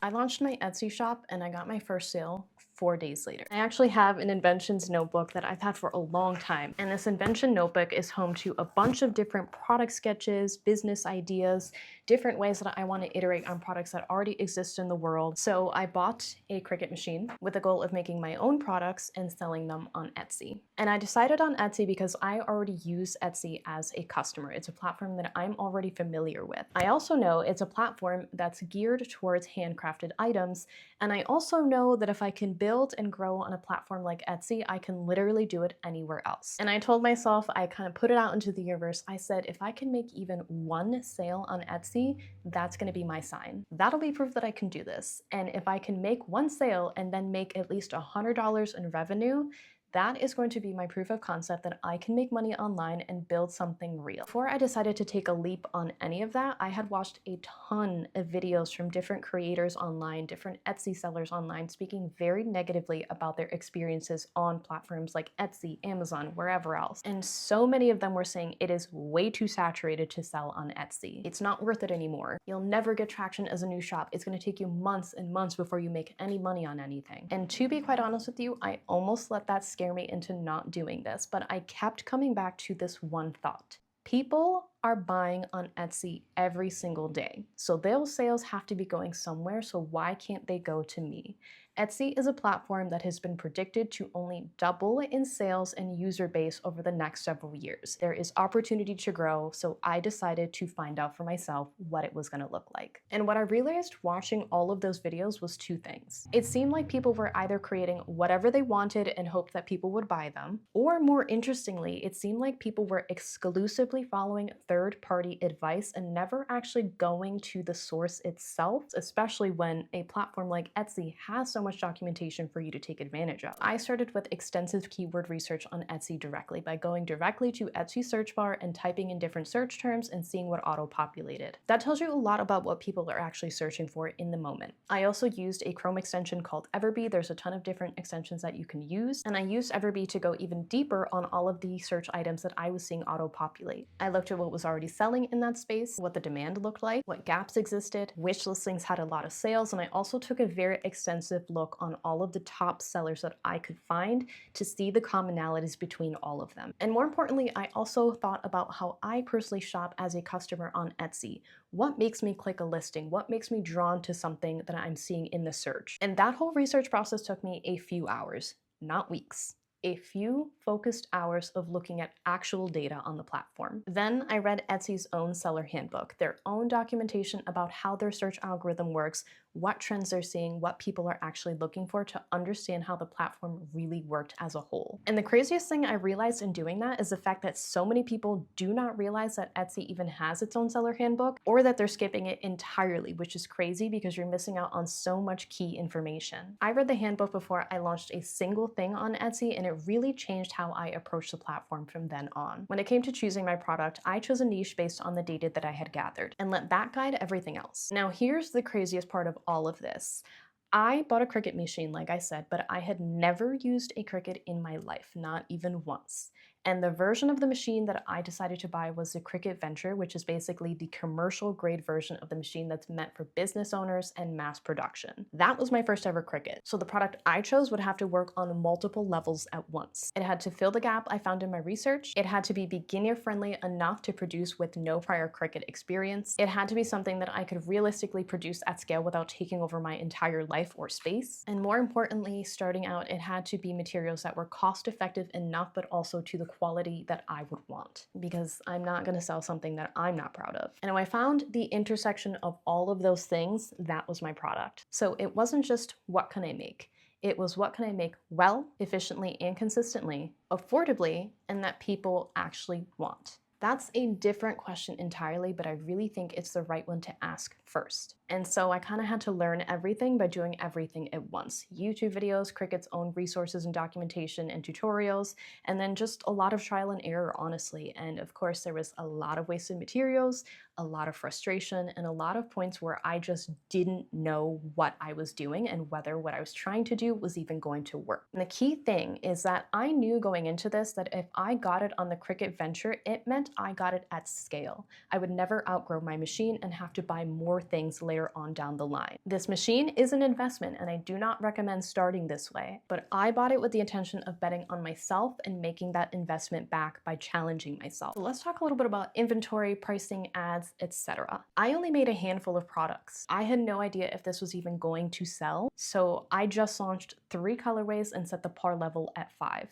I launched my Etsy shop and I got my first sale 4 days later. I actually have an inventions notebook that I've had for a long time. And this invention notebook is home to a bunch of different product sketches, business ideas, different ways that I want to iterate on products that already exist in the world. So I bought a Cricut machine with the goal of making my own products and selling them on Etsy. And I decided on Etsy because I already use Etsy as a customer. It's a platform that I'm already familiar with. I also know it's a platform that's geared towards handcrafted items. And I also know that if I can build and grow on a platform like Etsy, I can literally do it anywhere else. And I told myself, I kind of put it out into the universe. I said, if I can make even one sale on Etsy, that's going to be my sign. That'll be proof that I can do this. And if I can make one sale and then make at least $100 in revenue, that is going to be my proof of concept that I can make money online and build something real. Before I decided to take a leap on any of that, I had watched a ton of videos from different creators online, different Etsy sellers online, speaking very negatively about their experiences on platforms like Etsy, Amazon, wherever else. And so many of them were saying it is way too saturated to sell on Etsy. It's not worth it anymore. You'll never get traction as a new shop. It's going to take you months and months before you make any money on anything. And to be quite honest with you, I almost let that scare me into not doing this, but I kept coming back to this one thought. People are buying on Etsy every single day. So those sales have to be going somewhere, so why can't they go to me? Etsy is a platform that has been predicted to only double in sales and user base over the next several years. There is opportunity to grow, so I decided to find out for myself what it was going to look like. And what I realized watching all of those videos was two things. It seemed like people were either creating whatever they wanted and hoped that people would buy them, or more interestingly, it seemed like people were exclusively following third-party advice and never actually going to the source itself, especially when a platform like Etsy has so much documentation for you to take advantage of. I started with extensive keyword research on Etsy directly by going directly to Etsy search bar and typing in different search terms and seeing what auto-populated. That tells you a lot about what people are actually searching for in the moment. I also used a Chrome extension called Everbee. There's a ton of different extensions that you can use, and I used Everbee to go even deeper on all of the search items that I was seeing auto-populate. I looked at what was already selling in that space, what the demand looked like, what gaps existed, which listings had a lot of sales, and I also took a very extensive look on all of the top sellers that I could find to see the commonalities between all of them. And more importantly, I also thought about how I personally shop as a customer on Etsy. What makes me click a listing? What makes me drawn to something that I'm seeing in the search? And that whole research process took me a few hours, not weeks. A few focused hours of looking at actual data on the platform. Then I read Etsy's own seller handbook, their own documentation about how their search algorithm works, what trends they're seeing, what people are actually looking for to understand how the platform really worked as a whole. And the craziest thing I realized in doing that is the fact that so many people do not realize that Etsy even has its own seller handbook, or that they're skipping it entirely, which is crazy because you're missing out on so much key information. I read the handbook before I launched a single thing on Etsy, and it really changed how I approached the platform from then on. When it came to choosing my product, I chose a niche based on the data that I had gathered and let that guide everything else. Now here's the craziest part of all of this. I bought a Cricut machine, like I said, but I had never used a Cricut in my life, not even once. And the version of the machine that I decided to buy was the Cricut Venture, which is basically the commercial grade version of the machine that's meant for business owners and mass production. That was my first ever Cricut. So the product I chose would have to work on multiple levels at once. It had to fill the gap I found in my research. It had to be beginner friendly enough to produce with no prior Cricut experience. It had to be something that I could realistically produce at scale without taking over my entire life or space. And more importantly, starting out, it had to be materials that were cost effective enough, but also to the quality that I would want, because I'm not going to sell something that I'm not proud of. And when I found the intersection of all of those things, that was my product. So it wasn't just what can I make? It was what can I make well, efficiently, and consistently, affordably, and that people actually want. That's a different question entirely, but I really think it's the right one to ask first. And so I kind of had to learn everything by doing everything at once. YouTube videos, Cricut's own resources and documentation and tutorials, and then just a lot of trial and error, honestly. And of course, there was a lot of wasted materials, a lot of frustration, and a lot of points where I just didn't know what I was doing and whether what I was trying to do was even going to work. And the key thing is that I knew going into this that if I got it on the Cricut Venture, it meant I got it at scale. I would never outgrow my machine and have to buy more things later later on down the line. This machine is an investment and I do not recommend starting this way, but I bought it with the intention of betting on myself and making that investment back by challenging myself. So let's talk a little bit about inventory, pricing, ads, etc. I only made a handful of products. I had no idea if this was even going to sell, so I just launched 3 colorways and set the par level at 5.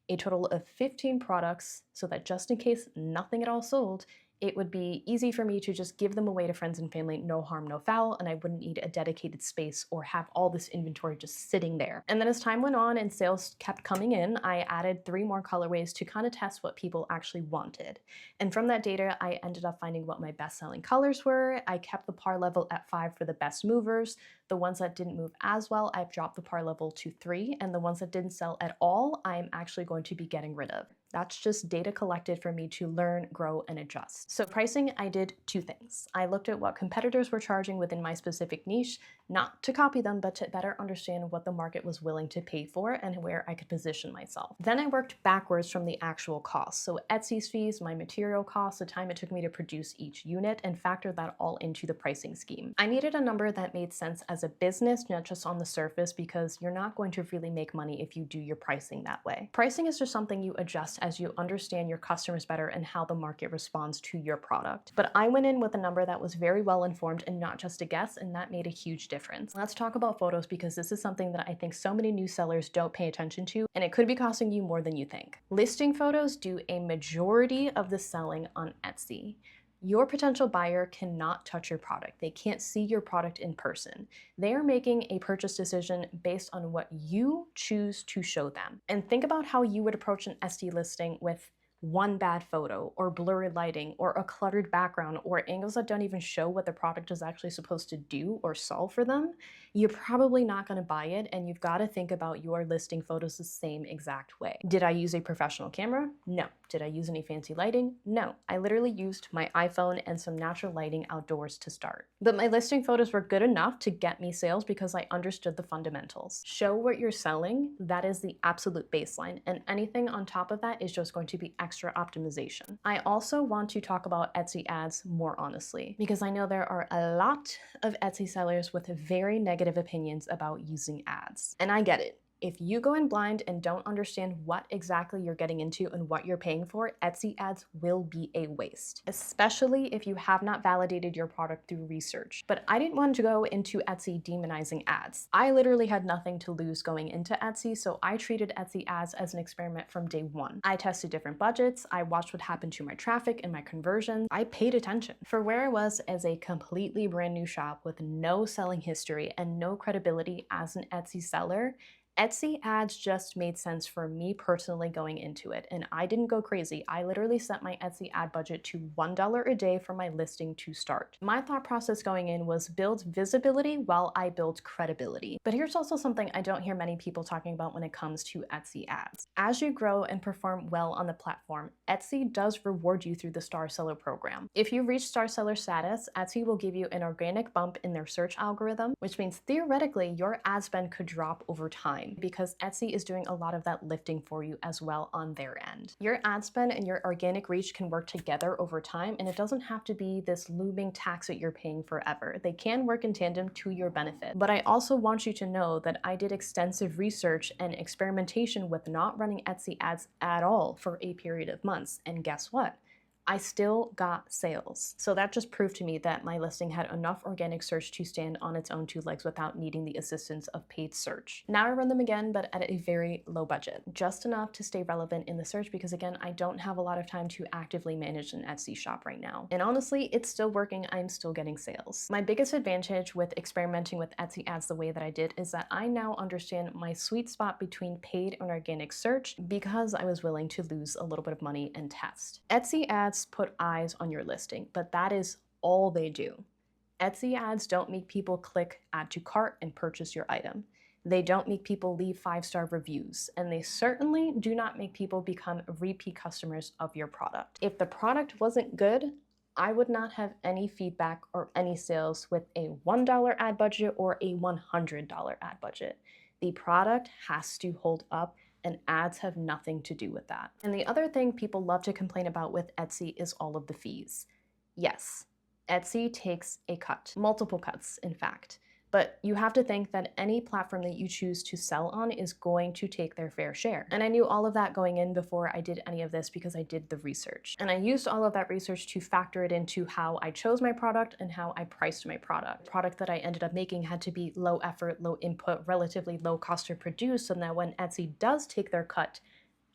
A total of 15 products, so that just in case nothing at all sold, it would be easy for me to just give them away to friends and family, no harm, no foul, and I wouldn't need a dedicated space or have all this inventory just sitting there. And then as time went on and sales kept coming in, I added 3 more colorways to kind of test what people actually wanted. And from that data, I ended up finding what my best-selling colors were. I kept the par level at 5 for the best movers. The ones that didn't move as well, I've dropped the par level to 3, and the ones that didn't sell at all, I'm actually going to be getting rid of. That's just data collected for me to learn, grow, and adjust. So pricing, I did 2 things. I looked at what competitors were charging within my specific niche, not to copy them, but to better understand what the market was willing to pay for and where I could position myself. Then I worked backwards from the actual cost. So Etsy's fees, my material costs, the time it took me to produce each unit, and factored that all into the pricing scheme. I needed a number that made sense as a business, not just on the surface, because you're not going to really make money if you do your pricing that way. Pricing is just something you adjust as you understand your customers better and how the market responds to your product. But I went in with a number that was very well informed and not just a guess, and that made a huge difference. Let's talk about photos, because this is something that I think so many new sellers don't pay attention to, and it could be costing you more than you think. Listing photos do a majority of the selling on Etsy. Your potential buyer cannot touch your product. They can't see your product in person. They are making a purchase decision based on what you choose to show them. And think about how you would approach an Etsy listing with one bad photo or blurry lighting or a cluttered background or angles that don't even show what the product is actually supposed to do or solve for them. You're probably not going to buy it, and you've got to think about your listing photos the same exact way. Did I use a professional camera? No. Did I use any fancy lighting? No. I literally used my iPhone and some natural lighting outdoors to start. But my listing photos were good enough to get me sales because I understood the fundamentals. Show what you're selling, that is the absolute baseline, and anything on top of that is just going to be extra optimization. I also want to talk about Etsy ads more honestly, because I know there are a lot of Etsy sellers with very negative opinions about using ads. And I get it. If you go in blind and don't understand what exactly you're getting into and what you're paying for, Etsy ads will be a waste, especially if you have not validated your product through research. But I didn't want to go into Etsy demonizing ads. I literally had nothing to lose going into Etsy, so I treated Etsy ads as an experiment from day one. I tested different budgets, I watched what happened to my traffic and my conversions, I paid attention. For where I was as a completely brand new shop with no selling history and no credibility as an Etsy seller, Etsy ads just made sense for me personally going into it, and I didn't go crazy. I literally set my Etsy ad budget to $1 a day for my listing to start. My thought process going in was build visibility while I build credibility. But here's also something I don't hear many people talking about when it comes to Etsy ads. As you grow and perform well on the platform, Etsy does reward you through the Star Seller program. If you reach Star Seller status, Etsy will give you an organic bump in their search algorithm, which means theoretically your ad spend could drop over time, because Etsy is doing a lot of that lifting for you as well on their end. Your ad spend and your organic reach can work together over time, and it doesn't have to be this looming tax that you're paying forever. They can work in tandem to your benefit. But I also want you to know that I did extensive research and experimentation with not running Etsy ads at all for a period of months, and guess what? I still got sales. So that just proved to me that my listing had enough organic search to stand on its own 2 legs without needing the assistance of paid search. Now I run them again, but at a very low budget, just enough to stay relevant in the search, because again, I don't have a lot of time to actively manage an Etsy shop right now. And honestly, it's still working. I'm still getting sales. My biggest advantage with experimenting with Etsy ads the way that I did is that I now understand my sweet spot between paid and organic search, because I was willing to lose a little bit of money and test. Etsy ads put eyes on your listing, but that is all they do. Etsy ads don't make people click add to cart and purchase your item. They don't make people leave 5-star reviews, and they certainly do not make people become repeat customers of your product. If the product wasn't good, I would not have any feedback or any sales with a $1 ad budget or a $100 ad budget. The product has to hold up, and ads have nothing to do with that. And the other thing people love to complain about with Etsy is all of the fees. Yes, Etsy takes a cut, multiple cuts, in fact. But you have to think that any platform that you choose to sell on is going to take their fair share. And I knew all of that going in before I did any of this because I did the research. And I used all of that research to factor it into how I chose my product and how I priced my product. The product that I ended up making had to be low effort, low input, relatively low cost to produce, so that when Etsy does take their cut,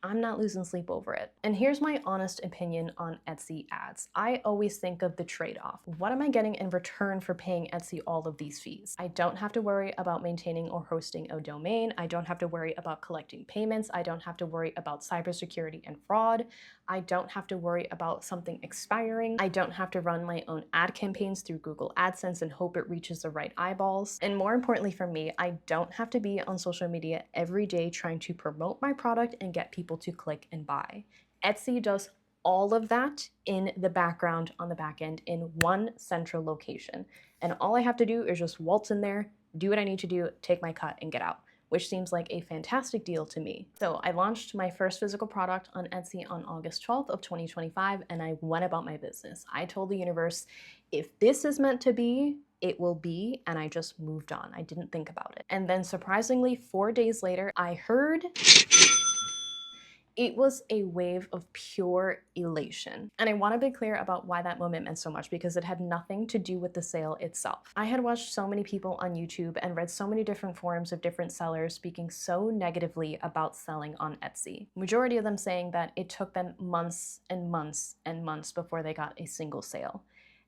I'm not losing sleep over it. And here's my honest opinion on Etsy ads. I always think of the trade-off. What am I getting in return for paying Etsy all of these fees? I don't have to worry about maintaining or hosting a domain. I don't have to worry about collecting payments. I don't have to worry about cybersecurity and fraud. I don't have to worry about something expiring. I don't have to run my own ad campaigns through Google AdSense and hope it reaches the right eyeballs. And more importantly for me, I don't have to be on social media every day trying to promote my product and get people to click and buy. Etsy does all of that in the background on the back end in one central location. And all I have to do is just waltz in there, do what I need to do, take my cut and get out, which seems like a fantastic deal to me. So I launched my first physical product on Etsy on August 12th of 2025, and I went about my business. I told the universe, if this is meant to be, it will be, and I just moved on. I didn't think about it. And then surprisingly, 4 days later, I heard it was a wave of pure elation. And I want to be clear about why that moment meant so much, because it had nothing to do with the sale itself. I had watched so many people on YouTube and read so many different forums of different sellers speaking so negatively about selling on Etsy. Majority of them saying that it took them months and months and months before they got a single sale.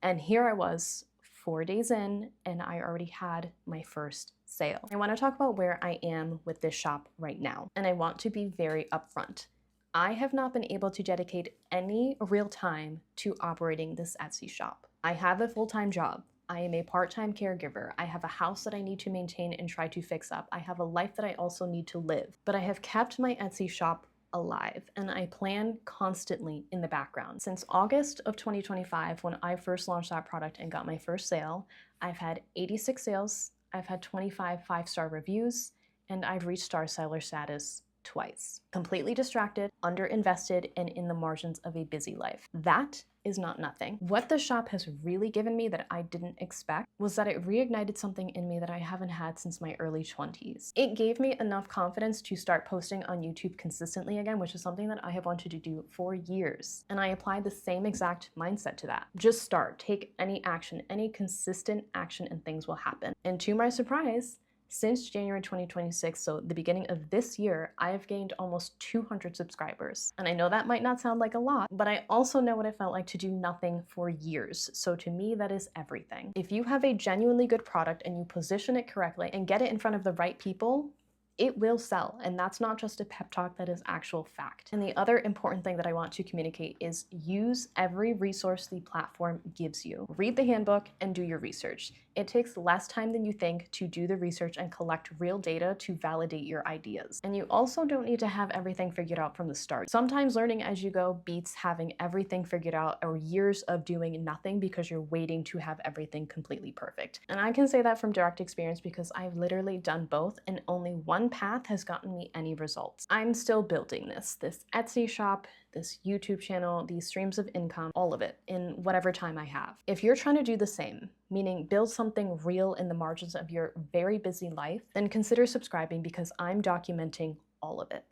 And here I was, 4 days in, and I already had my first sale. I want to talk about where I am with this shop right now, and I want to be very upfront. I have not been able to dedicate any real time to operating this Etsy shop. I have a full-time job. I am a part-time caregiver. I have a house that I need to maintain and try to fix up. I have a life that I also need to live. But I have kept my Etsy shop alive, and I plan constantly in the background. Since August of 2025, when I first launched that product and got my first sale, I've had 86 sales, I've had 25 5-star reviews, and I've reached star seller status twice. Completely distracted, underinvested, and in the margins of a busy life. That is not nothing. What the shop has really given me that I didn't expect was that it reignited something in me that I haven't had since my early 20s. It gave me enough confidence to start posting on YouTube consistently again, which is something that I have wanted to do for years. And I applied the same exact mindset to that. Just start, take any action, any consistent action, and things will happen. And to my surprise, since January 2026, so the beginning of this year, I have gained almost 200 subscribers. And I know that might not sound like a lot, but I also know what it felt like to do nothing for years. So to me, that is everything. If you have a genuinely good product and you position it correctly and get it in front of the right people, it will sell. And that's not just a pep talk, that is actual fact. And the other important thing that I want to communicate is use every resource the platform gives you. Read the handbook and do your research. It takes less time than you think to do the research and collect real data to validate your ideas. And you also don't need to have everything figured out from the start. Sometimes learning as you go beats having everything figured out or years of doing nothing because you're waiting to have everything completely perfect. And I can say that from direct experience because I've literally done both, and only one path has gotten me any results. I'm still building this Etsy shop, this YouTube channel, these streams of income, all of it in whatever time I have. If you're trying to do the same, meaning build something real in the margins of your very busy life, then consider subscribing because I'm documenting all of it.